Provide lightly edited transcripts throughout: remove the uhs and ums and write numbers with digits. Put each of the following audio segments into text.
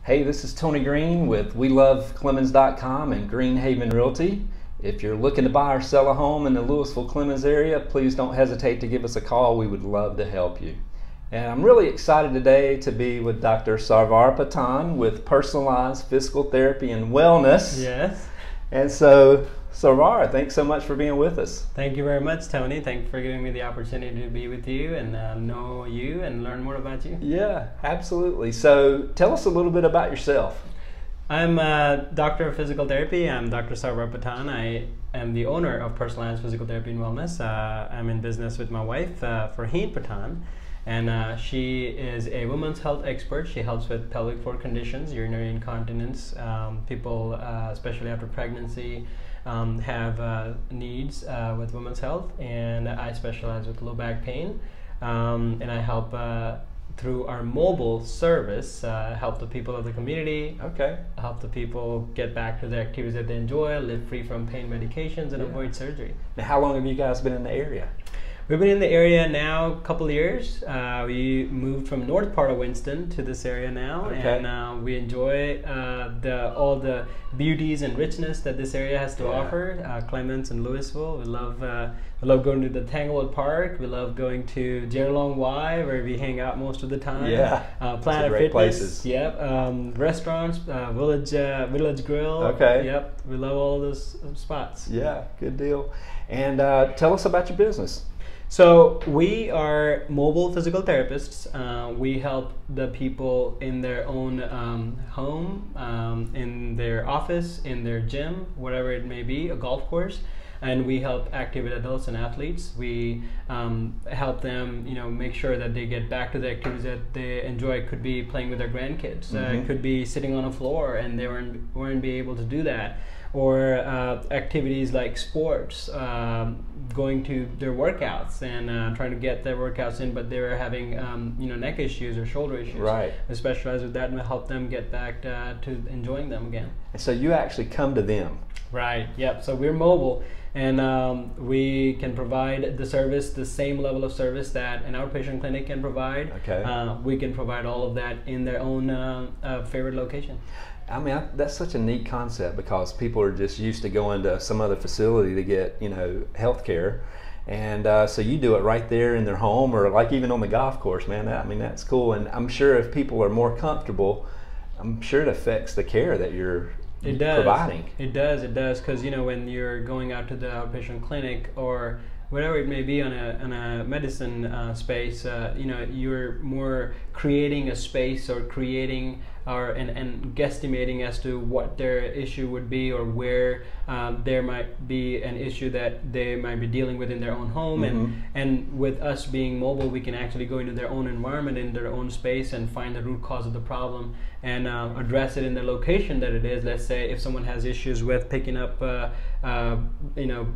Hey, this is Tony Green with WeLoveClemmons.com and Greenhaven Realty. If you're looking to buy or sell a home in the Lewisville-Clemmons area, please don't hesitate to give us a call. We would love to help you. And I'm really excited today to be with Dr. Sarvar Pathan with Personalized Physical Therapy and Wellness. Yes. And so, Sarvar, thanks so much for being with us. Thank you very much, Tony. Thank you for giving me the opportunity to be with you and know you and learn more about you. Yeah, absolutely. So tell us a little bit about yourself. I'm a doctor of physical therapy. I'm Dr. Sarvar Pathan. I am the owner of Personalized Physical Therapy and Wellness. I'm in business with my wife, Farheen Pathan, and she is a women's health expert. She helps with pelvic floor conditions, urinary incontinence. People, especially after pregnancy, have needs with women's health, and I specialize with low back pain, and I help through our mobile service, help the people of the community, help the people get back to the activities that they enjoy, live free from pain medications, and avoid surgery. Now, how long have you guys been in the area? We've been in the area now a couple of years. We moved from north part of Winston to this area now, and we enjoy all the beauties and richness that this area has to offer. Clemmons and Lewisville. We love going to the Tanglewood Park. We love going to Jerlong Y, where we hang out most of the time. Yeah, Planet great Fitness. places. Yep. Restaurants, Village Grill. Okay. Yep. We love all those spots. Yeah, good deal. And tell us about your business. So we are mobile physical therapists. We help the people in their own home, in their office, in their gym, whatever it may be, a golf course. And we help active adults and athletes. We help them, make sure that they get back to the activities that they enjoy. It could be playing with their grandkids. It could be sitting on a floor and they weren't be able to do that. Or activities like sports, going to their workouts and trying to get their workouts in, but they were having neck issues or shoulder issues. Right. We specialize with that and help them get back to enjoying them again. And so you actually come to them. Right. Yep. So we're mobile, and we can provide the service, the same level of service that an outpatient clinic can provide. Okay. We can provide all of that in their own favorite location. I mean, that's such a neat concept because people are just used to going to some other facility to get, health care. And so you do it right there in their home or like even on the golf course, man. I mean, that's cool. And I'm sure if people are more comfortable, I'm sure it affects the care that you're providing. It does, because, when you're going out to the outpatient clinic or whatever it may be on a medicine space, you're more creating a space or creating and guesstimating as to what their issue would be or where there might be an issue that they might be dealing with in their own home. And with us being mobile, we can actually go into their own environment, in their own space, and find the root cause of the problem and address it in the location that it is. Let's say if someone has issues with picking up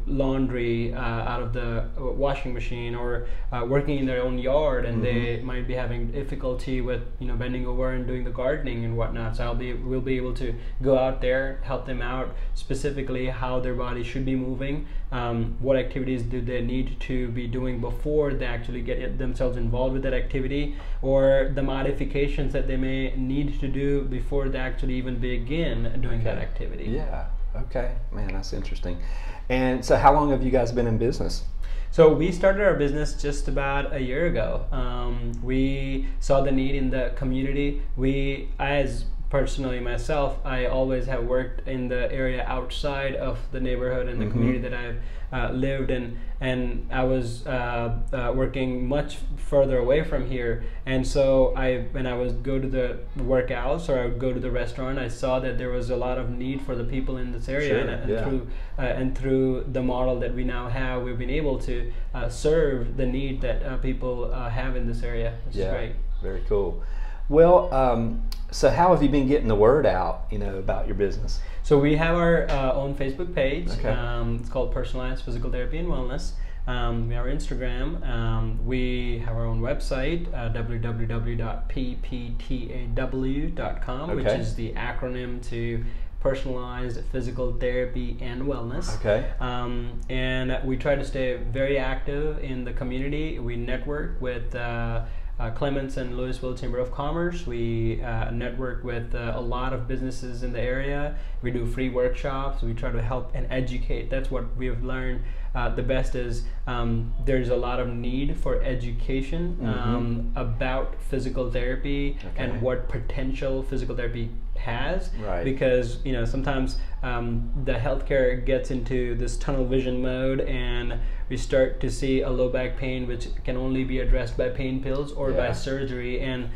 laundry out of the washing machine, or working in their own yard, and they might be having difficulty with bending over and doing the gardening and whatnot. So we'll be able to go out there, help them out specifically how their body should be moving, what activities do they need to be doing before they actually get themselves involved with that activity, or the modifications that they may need to do before they actually even begin doing that activity. Yeah. Okay. Man, that's interesting. And so how long have you guys been in business? So we started our business just about a year ago. We saw the need in the community. Personally myself, I always have worked in the area outside of the neighborhood and the community that I've lived in, and I was working much further away from here. And so when I would go to the workouts or I would go to the restaurant, I saw that there was a lot of need for the people in this area. And through the model that we now have, we've been able to serve the need that people have in this area, which is great. Very cool. Well, so how have you been getting the word out, about your business? So we have our own Facebook page. It's called Personalized Physical Therapy and Wellness. We have our Instagram. We have our own website, www.pptaw.com, which is the acronym to Personalized Physical Therapy and Wellness. And we try to stay very active in the community. We network with Clemmons and Lewisville Chamber of Commerce. We network with a lot of businesses in the area. We do free workshops. We try to help and educate. That's what we have learned. The best is there's a lot of need for education about physical therapy and what potential physical therapy has, because sometimes the healthcare gets into this tunnel vision mode, and we start to see a low back pain which can only be addressed by pain pills or by surgery, and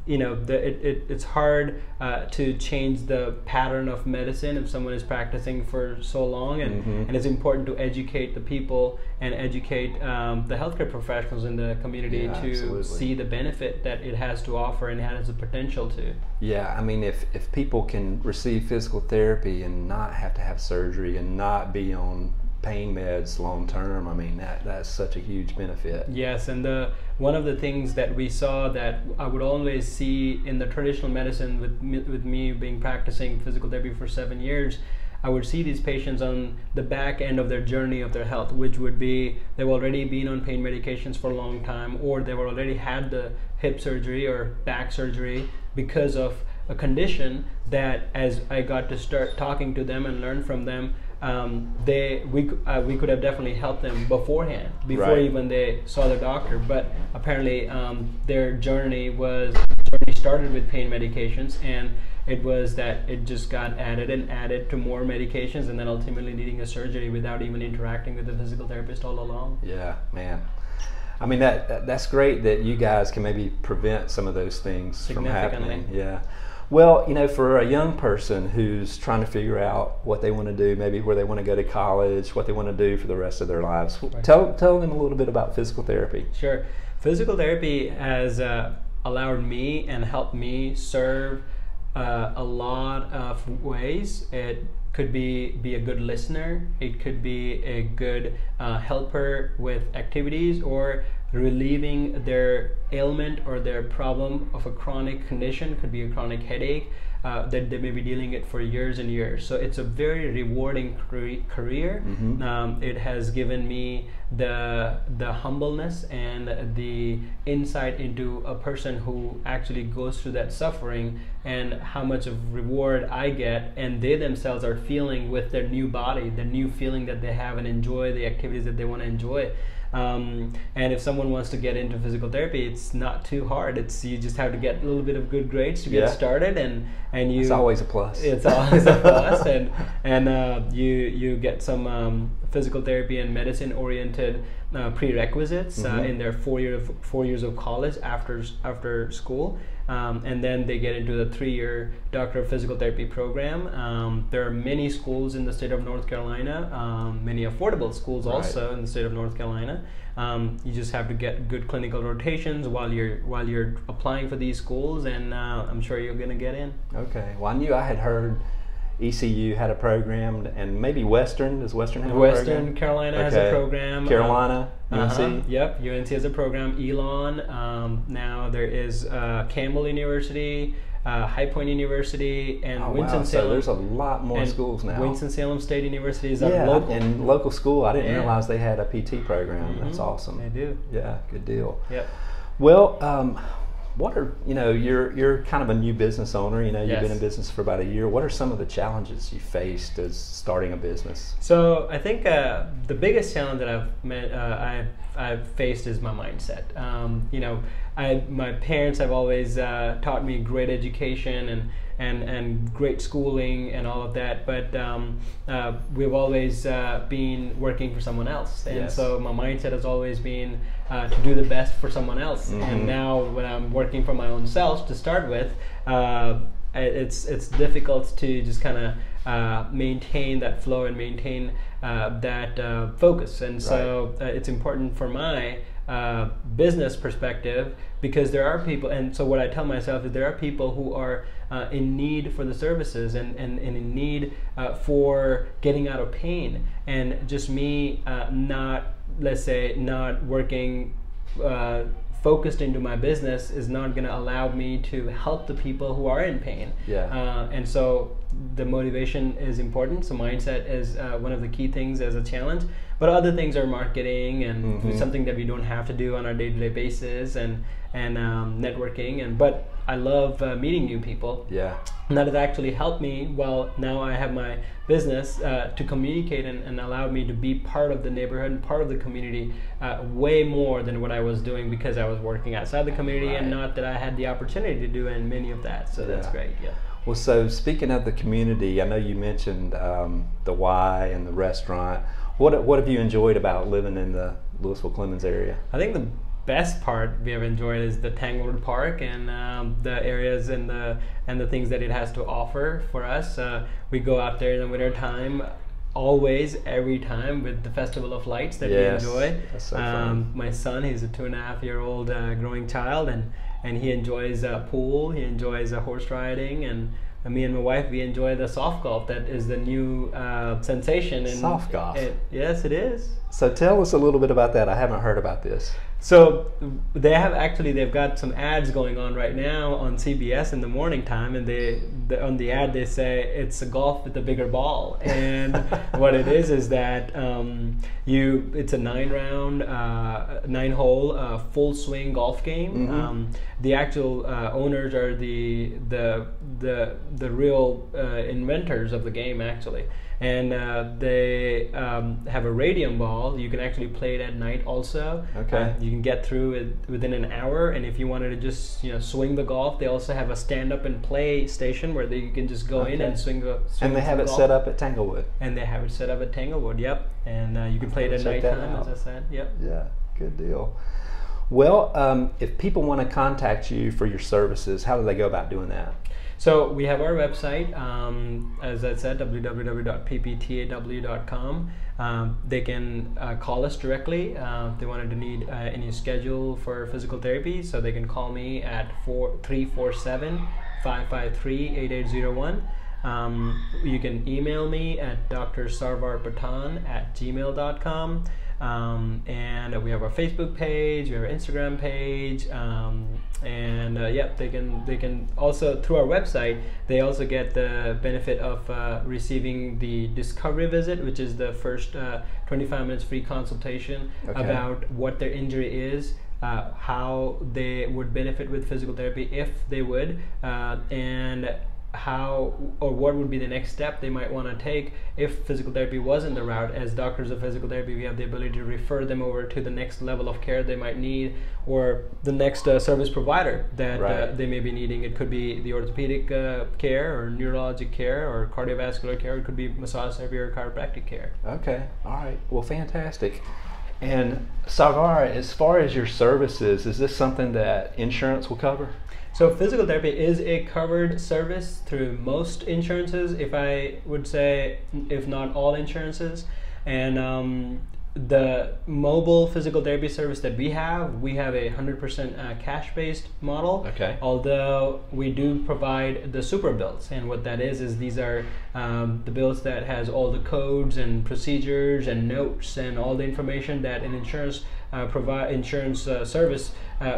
it's hard to change the pattern of medicine if someone is practicing for so long, and it's important to educate the people and educate the healthcare professionals in the community to see the benefit that it has to offer and has the potential to. Yeah, I mean, if people can receive physical therapy and not have to have surgery and not be on pain meds long term, I mean, that's such a huge benefit. Yes, and one of the things that we saw that I would always see in the traditional medicine with me being practicing physical therapy for 7 years, I would see these patients on the back end of their journey of their health, which would be they've already been on pain medications for a long time, or they've already had the hip surgery or back surgery because of a condition that, as I got to start talking to them and learn from them, we could have definitely helped them beforehand, before even they saw the doctor. But apparently their journey started with pain medications, and it was that it just got added and added to more medications, and then ultimately needing a surgery without even interacting with the physical therapist all along. Yeah, man. I mean, that's great that you guys can maybe prevent some of those things from happening. Yeah. Well, for a young person who's trying to figure out what they want to do, maybe where they want to go to college, what they want to do for the rest of their lives, tell them a little bit about physical therapy. Sure. Physical therapy has allowed me and helped me serve a lot of ways. It could be a good listener, it could be a good helper with activities, or relieving their ailment or their problem of a chronic condition. Could be a chronic headache that they may be dealing it for years and years. So it's a very rewarding career. It has given me the humbleness and the insight into a person who actually goes through that suffering, and how much of reward I get and they themselves are feeling with their new body, the new feeling that they have, and enjoy the activities that they want to enjoy. And if someone wants to get into physical therapy, it's not too hard. You just have to get a little bit of good grades to get started, and it's always a plus. It's always a plus, and you get some physical therapy and medicine oriented prerequisites in their 4 years of college after school. And then they get into the 3-year Doctor of Physical Therapy program. There are many schools in the state of North Carolina, many affordable schools also in the state of North Carolina. You just have to get good clinical rotations while you're applying for these schools, and I'm sure you're going to get in. Okay. Well, I had heard ECU had a program, and maybe Western. Does Western have a program? Western Carolina has a program. Carolina, UNC? Yep, UNC has a program. Elon. Now there is Campbell University, High Point University, and Winston-Salem. So there's a lot more schools now. Winston-Salem State University is local. And local school. I didn't realize they had a PT program. That's awesome. They do. Yeah, good deal. Yep. Well, what are, you're kind of a new business owner, you've been in business for about a year. What are some of the challenges you faced as starting a business? So I think the biggest challenge that I've faced is my mindset. My parents have always taught me great education and great schooling and all of that, but we've always been working for someone else, and so my mindset has always been to do the best for someone else. And now when I'm working for my own self to start with, it's difficult to just kind of maintain that flow and maintain that focus, and so it's important for my business perspective, because there are people, and so what I tell myself is there are people who are in need for the services and in need for getting out of pain, and just me not working focused into my business is not going to allow me to help the people who are in pain. And so the motivation is important. So mindset is one of the key things as a challenge. But other things are marketing and something that we don't have to do on a day-to-day basis, and networking. But I love meeting new people. And that has actually helped me. Well, now I have my business to communicate and allow me to be part of the neighborhood and part of the community way more than what I was doing because I was working outside the community, and not that I had the opportunity to do many of that. So that's great. Well, so speaking of the community, I know you mentioned the Y and the restaurant. What have you enjoyed about living in the Lewisville-Clemmons area? I think the best part we have enjoyed is the Tanglewood Park and the areas and the things that it has to offer for us. We go out there in the winter time, always, every time, with the Festival of Lights that we enjoy. That's so fun. My son, he's a 2.5-year-old growing child, and he enjoys pool, he enjoys horse riding, and me and my wife, we enjoy the soft golf. That is the new sensation. Soft golf? Yes, it is. So tell us a little bit about that. I haven't heard about this. So they've got some ads going on right now on CBS in the morning time, and on the ad they say it's a golf with a bigger ball, and what it is that it's a 9-round, 9-hole full swing golf game. The actual owners are the real inventors of the game, actually. And they have a radium ball. You can actually play it at night also. You can get through it within an hour, and if you wanted to just swing the golf, they also have a stand-up and play station where you can just go in and swing and they have it set up at Tanglewood. And they have it set up at Tanglewood, and you can play it at nighttime, as I said. Yeah, good deal. Well, if people want to contact you for your services, how do they go about doing that? So we have our website, as I said, www.pptaw.com. They can call us directly if they wanted to need any schedule for physical therapy. So they can call me at 347-553-8801. You can email me at drsarvarpathan@gmail.com. And we have our Facebook page, we have our Instagram page, they can also, through our website, they also get the benefit of receiving the discovery visit, which is the first 25 minutes free consultation about what their injury is, how they would benefit with physical therapy if they would, and how or what would be the next step they might want to take if physical therapy wasn't the route. As doctors of physical therapy, we have the ability to refer them over to the next level of care they might need, or the next service provider that they may be needing. It could be the orthopedic care, or neurologic care, or cardiovascular care. It could be massage therapy or chiropractic care. Okay, all right, well, fantastic. And Sarvar, as far as your services, is this something that insurance will cover? So physical therapy is a covered service through most insurances, if I would say, if not all insurances. And the mobile physical therapy service that we have a 100% cash-based model. Although we do provide the super bills, and what that is these are the bills that has all the codes and procedures and notes and all the information that an insurance service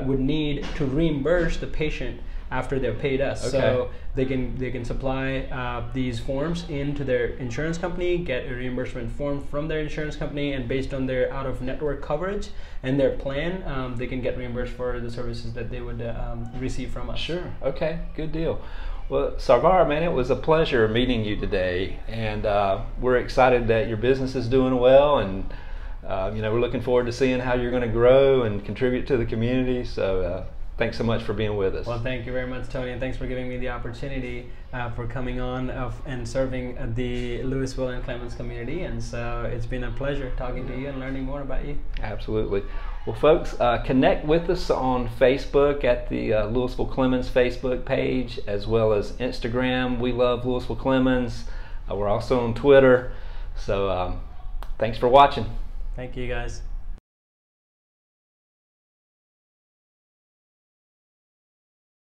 would need to reimburse the patient after they've paid us. So they can supply these forms into their insurance company, get a reimbursement form from their insurance company, and based on their out-of-network coverage and their plan, they can get reimbursed for the services that they would receive from us. Sure. Okay. Good deal. Well, Sarvar, man, it was a pleasure meeting you today, and we're excited that your business is doing well, and we're looking forward to seeing how you're going to grow and contribute to the community. So thanks so much for being with us. Well, thank you very much, Tony, and thanks for giving me the opportunity for coming on and serving the Lewisville and Clemmons community. And so it's been a pleasure talking to you and learning more about you. Absolutely. Well, folks, connect with us on Facebook at the Lewisville-Clemmons Facebook page, as well as Instagram. We love Lewisville-Clemmons. We're also on Twitter. So thanks for watching. Thank you, guys.